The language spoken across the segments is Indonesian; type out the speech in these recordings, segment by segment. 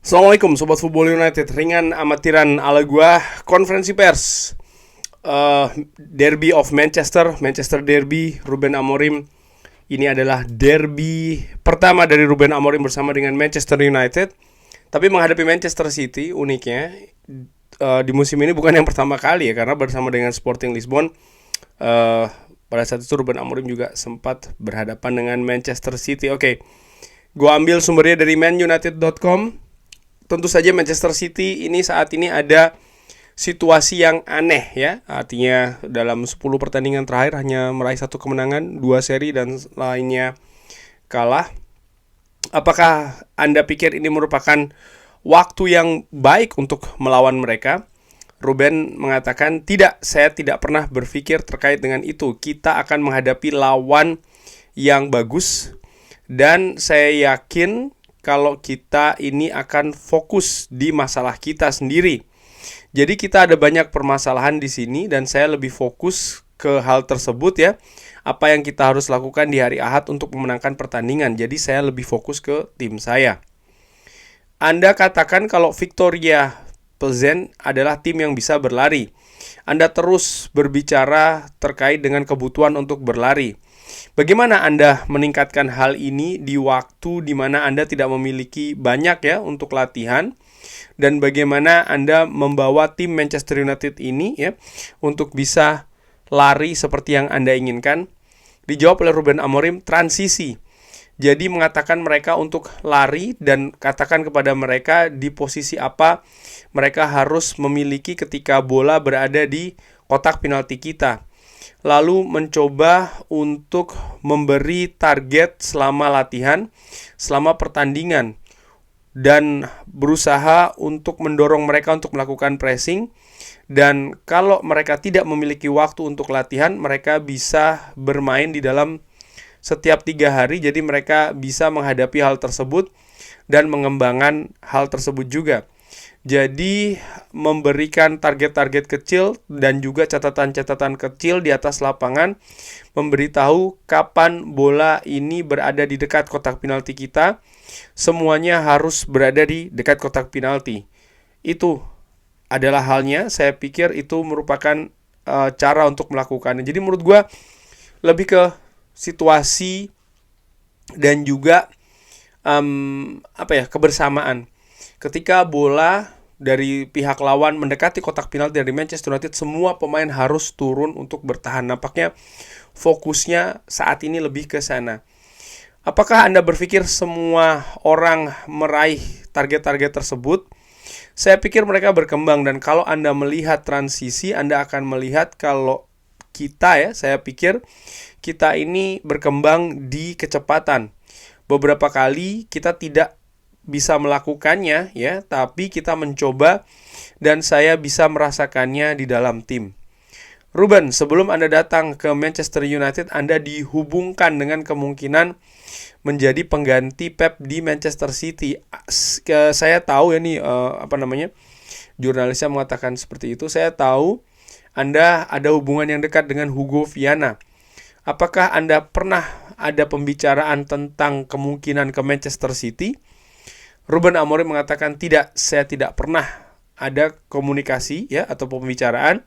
Assalamualaikum Sobat Football United. Ringan amatiran ala gua. Konferensi pers Derby of Manchester, Manchester Derby, Ruben Amorim. Ini adalah derby pertama dari Ruben Amorim bersama dengan Manchester United. Tapi menghadapi Manchester City, uniknya di musim ini bukan yang pertama kali ya, karena bersama dengan Sporting Lisbon pada saat itu Ruben Amorim juga sempat berhadapan dengan Manchester City. Oke, gua ambil sumbernya dari manunited.com. Tentu saja Manchester City ini saat ini ada situasi yang aneh ya. Artinya dalam 10 pertandingan terakhir hanya meraih 1 kemenangan, 2 seri dan lainnya kalah. Apakah Anda pikir ini merupakan waktu yang baik untuk melawan mereka? Ruben mengatakan, tidak, saya tidak pernah berpikir terkait dengan itu. Kita akan menghadapi lawan yang bagus dan saya yakin kalau kita ini akan fokus di masalah kita sendiri. Jadi kita ada banyak permasalahan di sini dan saya lebih fokus ke hal tersebut ya. Apa yang kita harus lakukan di hari Ahad untuk memenangkan pertandingan. Jadi saya lebih fokus ke tim saya. Anda katakan kalau Victoria Plzen adalah tim yang bisa berlari. Anda terus berbicara terkait dengan kebutuhan untuk berlari. Bagaimana Anda meningkatkan hal ini di waktu di mana Anda tidak memiliki banyak ya untuk latihan, dan bagaimana Anda membawa tim Manchester United ini ya untuk bisa lari seperti yang Anda inginkan? Dijawab oleh Ruben Amorim, transisi. Jadi mengatakan mereka untuk lari dan katakan kepada mereka di posisi apa mereka harus memiliki ketika bola berada di kotak penalti kita. Lalu mencoba untuk memberi target selama latihan, selama pertandingan, dan berusaha untuk mendorong mereka untuk melakukan pressing. Dan kalau mereka tidak memiliki waktu untuk latihan, mereka bisa bermain di dalam setiap 3 hari. Jadi mereka bisa menghadapi hal tersebut dan mengembangkan hal tersebut juga. Jadi memberikan target-target kecil dan juga catatan-catatan kecil di atas lapangan, memberitahu kapan bola ini berada di dekat kotak penalti kita. Semuanya harus berada di dekat kotak penalti. Itu adalah halnya. Saya pikir itu merupakan cara untuk melakukannya. Jadi menurut gue lebih ke situasi dan juga kebersamaan. Ketika bola dari pihak lawan mendekati kotak penalti dari Manchester United, semua pemain harus turun untuk bertahan. Nampaknya fokusnya saat ini lebih ke sana. Apakah Anda berpikir semua orang meraih target-target tersebut? Saya pikir mereka berkembang, dan kalau Anda melihat transisi, Anda akan melihat kalau kita ya, saya pikir kita ini berkembang di kecepatan. Beberapa kali kita tidak bisa melakukannya ya, tapi kita mencoba dan saya bisa merasakannya di dalam tim. Ruben, sebelum Anda datang ke Manchester United, Anda dihubungkan dengan kemungkinan menjadi pengganti Pep di Manchester City. Saya tahu ya nih jurnalisnya mengatakan seperti itu. Saya tahu Anda ada hubungan yang dekat dengan Hugo Viana. Apakah Anda pernah ada pembicaraan tentang kemungkinan ke Manchester City? Ruben Amorim mengatakan, tidak, saya tidak pernah ada komunikasi ya atau pembicaraan,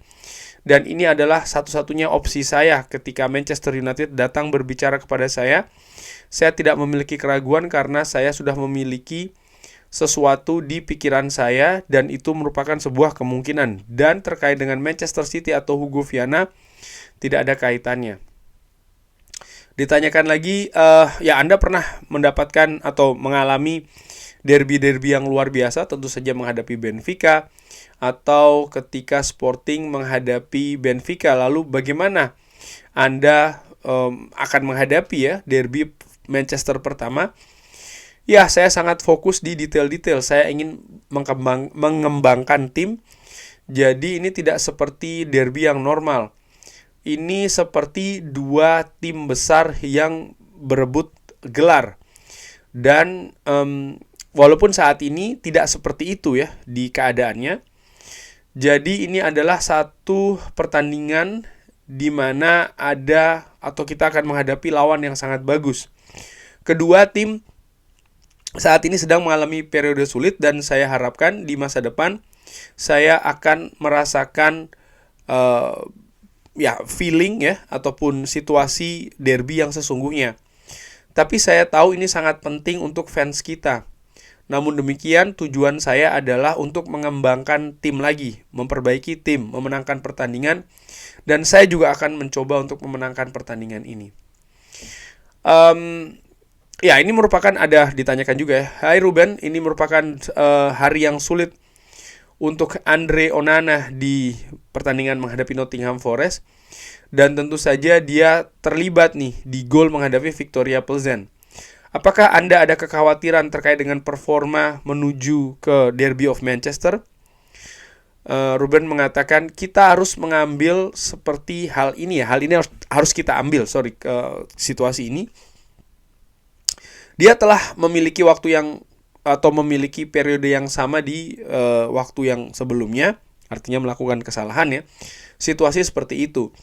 dan ini adalah satu-satunya opsi saya ketika Manchester United datang berbicara kepada saya. Saya tidak memiliki keraguan karena saya sudah memiliki sesuatu di pikiran saya dan itu merupakan sebuah kemungkinan. Dan terkait dengan Manchester City atau Hugo Viana, tidak ada kaitannya. Ditanyakan lagi, ya Anda pernah mendapatkan atau mengalami derby-derby yang luar biasa, tentu saja menghadapi Benfica atau ketika Sporting menghadapi Benfica. Lalu bagaimana Anda akan menghadapi ya derby Manchester pertama? Ya, saya sangat fokus di detail-detail. Saya ingin mengembangkan tim. Jadi ini tidak seperti derby yang normal. Ini seperti 2 tim besar yang berebut gelar. Dan walaupun saat ini tidak seperti itu ya di keadaannya. Jadi ini adalah satu pertandingan di mana ada atau kita akan menghadapi lawan yang sangat bagus. Kedua tim saat ini sedang mengalami periode sulit, dan saya harapkan di masa depan saya akan merasakan feeling ya, ataupun situasi derby yang sesungguhnya. Tapi saya tahu ini sangat penting untuk fans kita. Namun demikian, tujuan saya adalah untuk mengembangkan tim lagi, memperbaiki tim, memenangkan pertandingan, dan saya juga akan mencoba untuk memenangkan pertandingan ini. Ini merupakan, ada ditanyakan juga ya, hai Ruben, ini merupakan hari yang sulit untuk Andre Onana di pertandingan menghadapi Nottingham Forest, dan tentu saja dia terlibat nih di gol menghadapi Victoria Plzen. Apakah Anda ada kekhawatiran terkait dengan performa menuju ke Derby of Manchester? Ruben mengatakan kita harus mengambil seperti hal ini ya. Hal ini harus kita ambil, situasi ini. Dia telah memiliki waktu yang, atau memiliki periode yang sama di waktu yang sebelumnya, artinya melakukan kesalahan ya. Situasi seperti itu.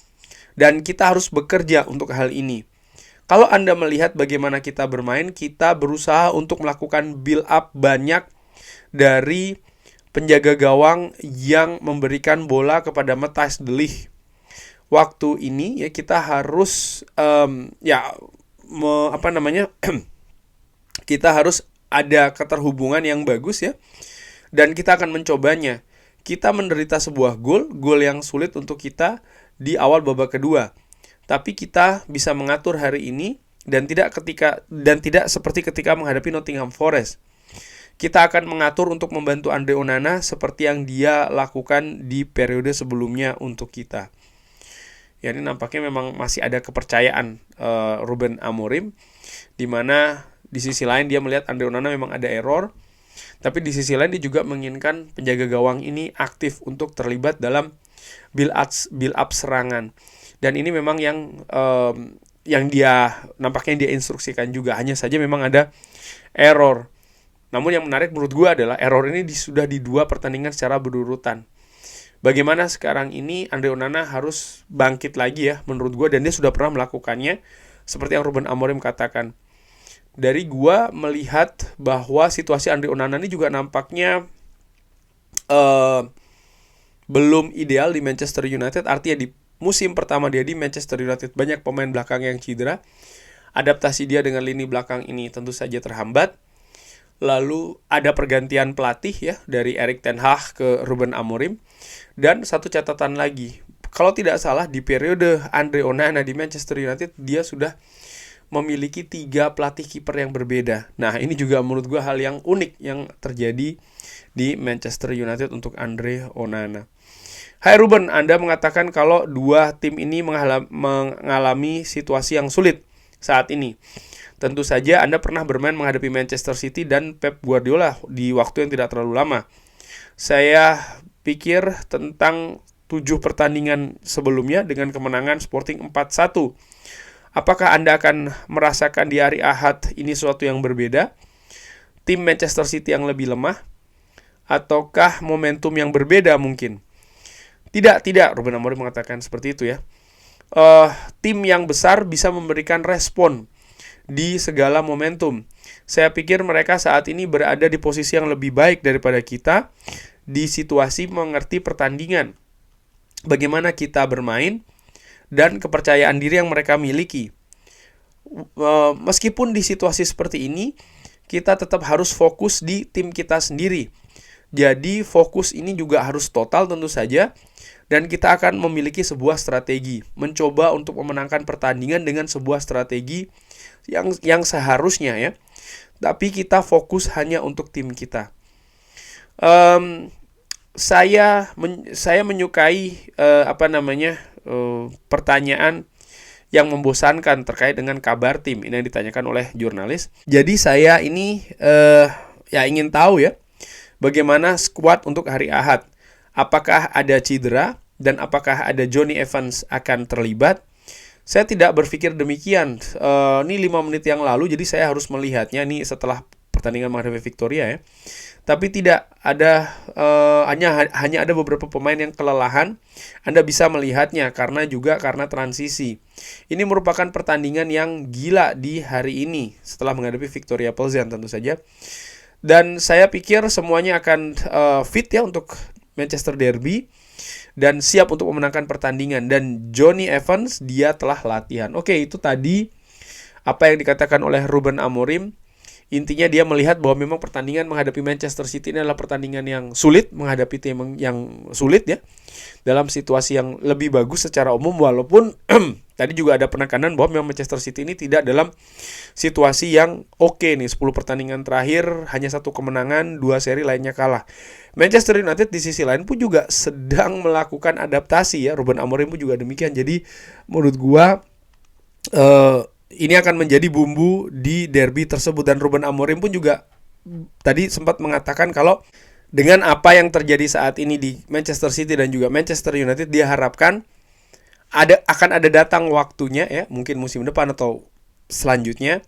Dan kita harus bekerja untuk hal ini. Kalau Anda melihat bagaimana kita bermain, kita berusaha untuk melakukan build up banyak dari penjaga gawang yang memberikan bola kepada Matthijs de Ligt. Waktu ini ya kita harus kita harus ada keterhubungan yang bagus ya. Dan kita akan mencobanya. Kita menderita sebuah gol yang sulit untuk kita di awal babak kedua. Tapi kita bisa mengatur hari ini dan tidak seperti ketika menghadapi Nottingham Forest. Kita akan mengatur untuk membantu Andre Onana seperti yang dia lakukan di periode sebelumnya untuk kita. Ya, ini nampaknya memang masih ada kepercayaan Ruben Amorim, di mana di sisi lain dia melihat Andre Onana memang ada error, tapi di sisi lain dia juga menginginkan penjaga gawang ini aktif untuk terlibat dalam build up serangan. Dan ini memang yang dia nampaknya dia instruksikan juga. Hanya saja memang ada error. Namun yang menarik menurut gue adalah error ini sudah di 2 pertandingan secara berurutan. Bagaimana sekarang ini Andre Onana harus bangkit lagi ya menurut gue, dan dia sudah pernah melakukannya seperti yang Ruben Amorim katakan. Dari gue melihat bahwa situasi Andre Onana ini juga nampaknya belum ideal di Manchester United. Artinya di musim pertama dia di Manchester United banyak pemain belakang yang cedera. Adaptasi dia dengan lini belakang ini tentu saja terhambat. Lalu ada pergantian pelatih ya, dari Erik ten Hag ke Ruben Amorim. Dan satu catatan lagi, kalau tidak salah di periode Andre Onana di Manchester United dia sudah memiliki 3 pelatih kiper yang berbeda. Nah, ini juga menurut gue hal yang unik yang terjadi di Manchester United untuk Andre Onana. Hai Ruben, Anda mengatakan kalau 2 tim ini mengalami situasi yang sulit saat ini. Tentu saja Anda pernah bermain menghadapi Manchester City dan Pep Guardiola di waktu yang tidak terlalu lama. Saya pikir tentang 7 pertandingan sebelumnya dengan kemenangan Sporting 4-1. Apakah Anda akan merasakan di hari Ahad ini sesuatu yang berbeda? Tim Manchester City yang lebih lemah? Ataukah momentum yang berbeda mungkin? Tidak, Ruben Amorim mengatakan seperti itu ya. Tim yang besar bisa memberikan respon di segala momentum. Saya pikir mereka saat ini berada di posisi yang lebih baik daripada kita di situasi mengerti pertandingan. Bagaimana kita bermain dan kepercayaan diri yang mereka miliki. Meskipun di situasi seperti ini, kita tetap harus fokus di tim kita sendiri. Jadi fokus ini juga harus total tentu saja. Dan kita akan memiliki sebuah strategi, mencoba untuk memenangkan pertandingan dengan sebuah strategi yang seharusnya ya. Tapi kita fokus hanya untuk tim kita. Saya menyukai pertanyaan yang membosankan terkait dengan kabar tim ini yang ditanyakan oleh jurnalis. Jadi saya ini ingin tahu ya, bagaimana skuad untuk hari Ahad. Apakah ada cedera dan apakah ada Jonny Evans akan terlibat? Saya tidak berpikir demikian. Ini 5 menit yang lalu, jadi saya harus melihatnya nih setelah pertandingan menghadapi Victoria ya. Tapi tidak ada hanya ada beberapa pemain yang kelelahan. Anda bisa melihatnya karena transisi. Ini merupakan pertandingan yang gila di hari ini setelah menghadapi Victoria Plzen tentu saja. Dan saya pikir semuanya akan fit ya untuk Manchester Derby dan siap untuk memenangkan pertandingan. Dan Jonny Evans dia telah latihan. Oke, itu tadi apa yang dikatakan oleh Ruben Amorim. Intinya dia melihat bahwa memang pertandingan menghadapi Manchester City ini adalah pertandingan yang sulit, menghadapi tim yang sulit ya, dalam situasi yang lebih bagus secara umum, walaupun tadi juga ada penekanan bahwa memang Manchester City ini tidak dalam situasi yang oke nih. 10 pertandingan terakhir hanya 1 kemenangan, 2 seri lainnya kalah. Manchester United di sisi lain pun juga sedang melakukan adaptasi ya. Ruben Amorim pun juga demikian. Jadi menurut gua ini akan menjadi bumbu di derby tersebut. Dan Ruben Amorim pun juga tadi sempat mengatakan kalau dengan apa yang terjadi saat ini di Manchester City dan juga Manchester United, dia harapkan akan ada datang waktunya ya, mungkin musim depan atau selanjutnya,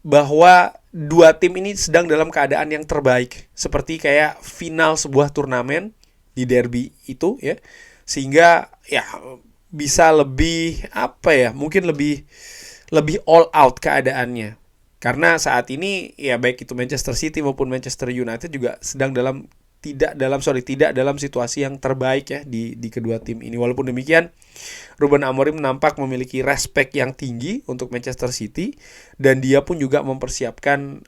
bahwa dua tim ini sedang dalam keadaan yang terbaik, seperti kayak final sebuah turnamen di derby itu ya, sehingga ya bisa lebih mungkin lebih all out keadaannya. Karena saat ini ya baik itu Manchester City maupun Manchester United juga sedang tidak dalam situasi yang terbaik ya di kedua tim ini. Walaupun demikian, Ruben Amorim nampak memiliki respect yang tinggi untuk Manchester City, dan dia pun juga mempersiapkan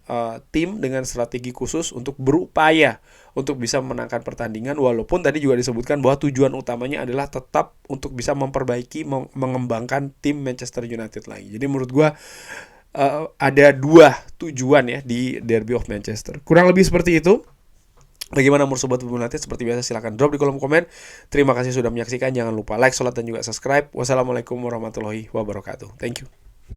tim dengan strategi khusus untuk berupaya untuk bisa memenangkan pertandingan. Walaupun tadi juga disebutkan bahwa tujuan utamanya adalah tetap untuk bisa memperbaiki, mengembangkan tim Manchester United lagi. Jadi menurut gue ada 2 tujuan ya di Derby of Manchester. Kurang lebih seperti itu. Bagaimana menurut Sobat Bola United? Seperti biasa silahkan drop di kolom komen. Terima kasih sudah menyaksikan. Jangan lupa like, share, dan juga subscribe. Wassalamualaikum warahmatullahi wabarakatuh. Thank you.